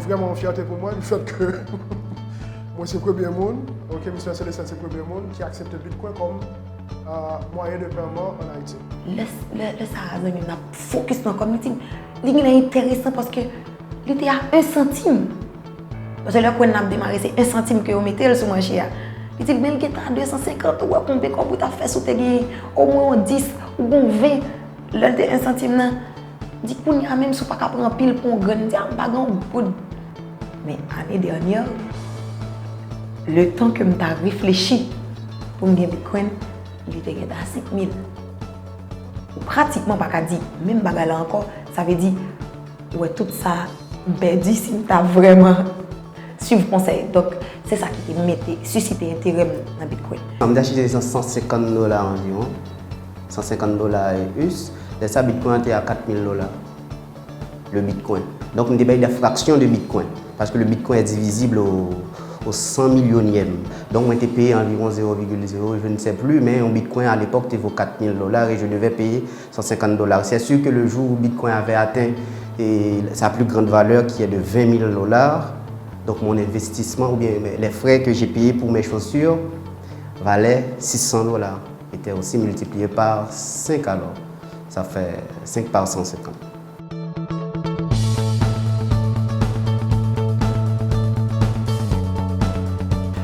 vraiment une fierté pour moi du fait que moi c'est le premier monde, ok, M. Célestin c'est le premier monde qui accepte Bitcoin comme moyen de paiement en Haïti. Le Sarrazin m'a focus dans le community. Il est intéressant parce que il était à 1 centime. Parce que là, quand on a démarré, c'est 1 centime que vous mettez sur mon chien. Il dit, mais il est à 250, ou à combien vous avez fait sous tes au moins 10 ou 20. Là, il 1 centime. Il dit, qu'on y a même si vous ne pouvez pas prendre pile pour un gun, il dit, pas grand good. Mais l'année dernière, le temps que je réfléchi pour me gagner Bitcoin, il était à 5 000. Pratiquement pas qu'à dire, même bagarre encore, ça veut dire, ouais, tout ça, perdu si tu as vraiment suivi le conseil. Donc, c'est ça qui te suscité intérêt dans Bitcoin. On a acheté $150 environ, $150 US. Et ça, Bitcoin était à $4 000, le Bitcoin. Donc, on débat de la fraction de Bitcoin, parce que le Bitcoin est divisible au 100 millionième. Donc, on était payé environ 0,0, je ne sais plus, mais un Bitcoin à l'époque, il vaut $4 000 et je devais payer $150. C'est sûr que le jour où Bitcoin avait atteint sa plus grande valeur, qui est de $20 000, donc mon investissement ou bien les frais que j'ai payés pour mes chaussures valaient $600. Était aussi multiplié par 5 alors. Ça fait 5 par 150.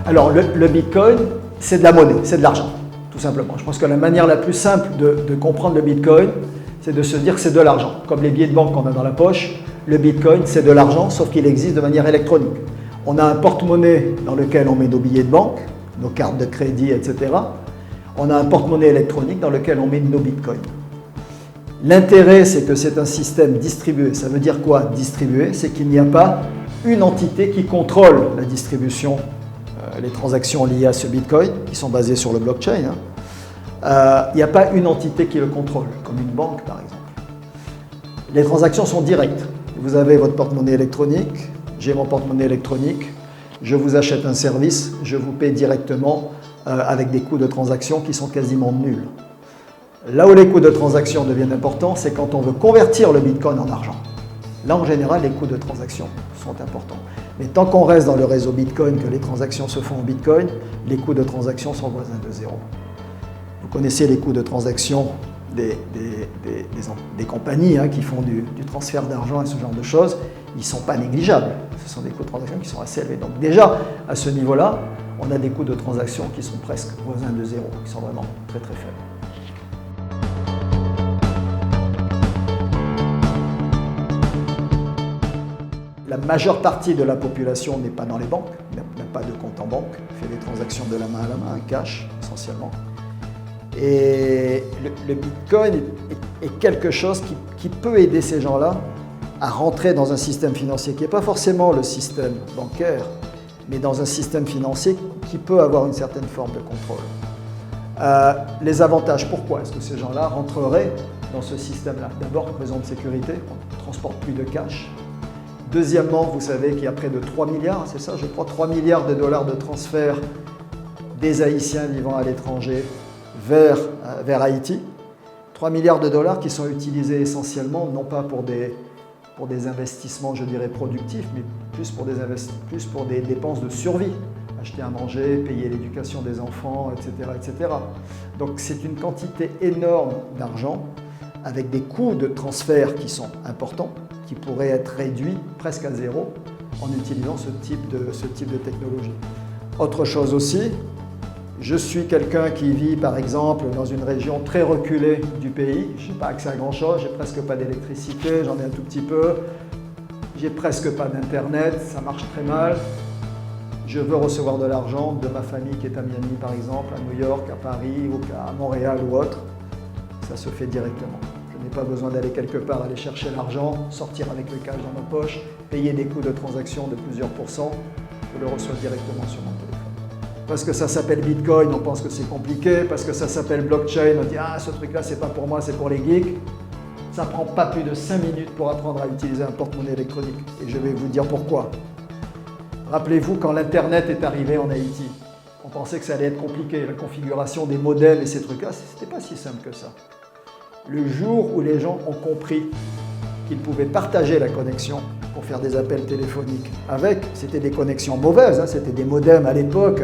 Alors le Bitcoin, c'est de la monnaie, c'est de l'argent, tout simplement. Je pense que la manière la plus simple de comprendre le Bitcoin, c'est de se dire que c'est de l'argent. Comme les billets de banque qu'on a dans la poche, le Bitcoin, c'est de l'argent, sauf qu'il existe de manière électronique. On a un porte-monnaie dans lequel on met nos billets de banque, nos cartes de crédit, etc. On a un porte-monnaie électronique dans lequel on met nos bitcoins. L'intérêt, c'est que c'est un système distribué. Ça veut dire quoi, distribué? C'est qu'il n'y a pas une entité qui contrôle la distribution, les transactions liées à ce bitcoin, qui sont basées sur le blockchain. Il n'y a pas une entité qui le contrôle, comme une banque par exemple. Les transactions sont directes. Vous avez votre porte-monnaie électronique, j'ai mon porte-monnaie électronique, je vous achète un service, je vous paie directement avec des coûts de transaction qui sont quasiment nuls. Là où les coûts de transaction deviennent importants, c'est quand on veut convertir le Bitcoin en argent. Là, en général, les coûts de transaction sont importants. Mais tant qu'on reste dans le réseau Bitcoin, que les transactions se font en Bitcoin, les coûts de transaction sont voisins de zéro. Vous connaissez les coûts de transaction des compagnies qui font du transfert d'argent et ce genre de choses. Ils ne sont pas négligeables. Ce sont des coûts de transaction qui sont assez élevés. Donc déjà, à ce niveau-là, on a des coûts de transaction qui sont presque voisins de zéro, qui sont vraiment très très faibles. La majeure partie de la population n'est pas dans les banques, n'a pas de compte en banque, fait des transactions de la main à la main, cash essentiellement. Et le Bitcoin est quelque chose qui peut aider ces gens-là à rentrer dans un système financier qui n'est pas forcément le système bancaire, mais dans un système financier qui peut avoir une certaine forme de contrôle. Les avantages, pourquoi est-ce que ces gens-là rentreraient dans ce système-là? D'abord, raison de sécurité, on ne transporte plus de cash. Deuxièmement, vous savez qu'il y a près de 3 milliards, c'est ça, je crois, 3 milliards de dollars de transferts des Haïtiens vivant à l'étranger vers Haïti. 3 milliards de dollars qui sont utilisés essentiellement, non pas pour des investissements, je dirais, productifs, mais plus pour des dépenses de survie. Acheter à manger, payer l'éducation des enfants, etc., etc. Donc c'est une quantité énorme d'argent avec des coûts de transfert qui sont importants, qui pourraient être réduits presque à zéro en utilisant ce type de technologie. Autre chose aussi, je suis quelqu'un qui vit par exemple dans une région très reculée du pays, je n'ai pas accès à grand chose, j'ai presque pas d'électricité, j'en ai un tout petit peu, j'ai presque pas d'internet, ça marche très mal. Je veux recevoir de l'argent de ma famille qui est à Miami par exemple, à New York, à Paris, ou à Montréal ou autre, ça se fait directement. Je n'ai pas besoin d'aller quelque part, aller chercher l'argent, sortir avec le cash dans ma poche, payer des coûts de transaction de plusieurs pourcents, je le reçois directement sur mon téléphone. Parce que ça s'appelle Bitcoin, on pense que c'est compliqué, parce que ça s'appelle blockchain, on dit « Ah, ce truc-là, c'est pas pour moi, c'est pour les geeks ». Ça ne prend pas plus de 5 minutes pour apprendre à utiliser un porte-monnaie électronique. Et je vais vous dire pourquoi. Rappelez-vous, quand l'Internet est arrivé en Haïti, on pensait que ça allait être compliqué, la configuration des modems et ces trucs-là, c'était pas si simple que ça. Le jour où les gens ont compris qu'ils pouvaient partager la connexion pour faire des appels téléphoniques avec. C'était des connexions mauvaises, hein, c'était des modems à l'époque.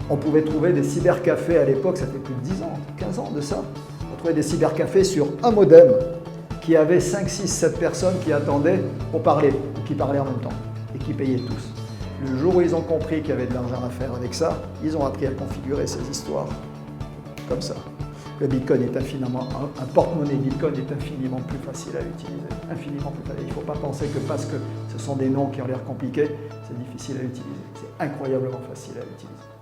On pouvait trouver des cybercafés à l'époque, ça fait plus de 10 ans, 15 ans de ça. On trouvait des cybercafés sur un modem qui avait 5, 6, 7 personnes qui attendaient pour parler, qui parlaient en même temps et qui payaient tous. Le jour où ils ont compris qu'il y avait de l'argent à faire avec ça, ils ont appris à configurer ces histoires comme ça. Le Bitcoin est infiniment, un porte-monnaie Bitcoin est infiniment plus facile à utiliser. Infiniment plus facile. Il ne faut pas penser que parce que ce sont des noms qui ont l'air compliqués, c'est difficile à utiliser. C'est incroyablement facile à utiliser.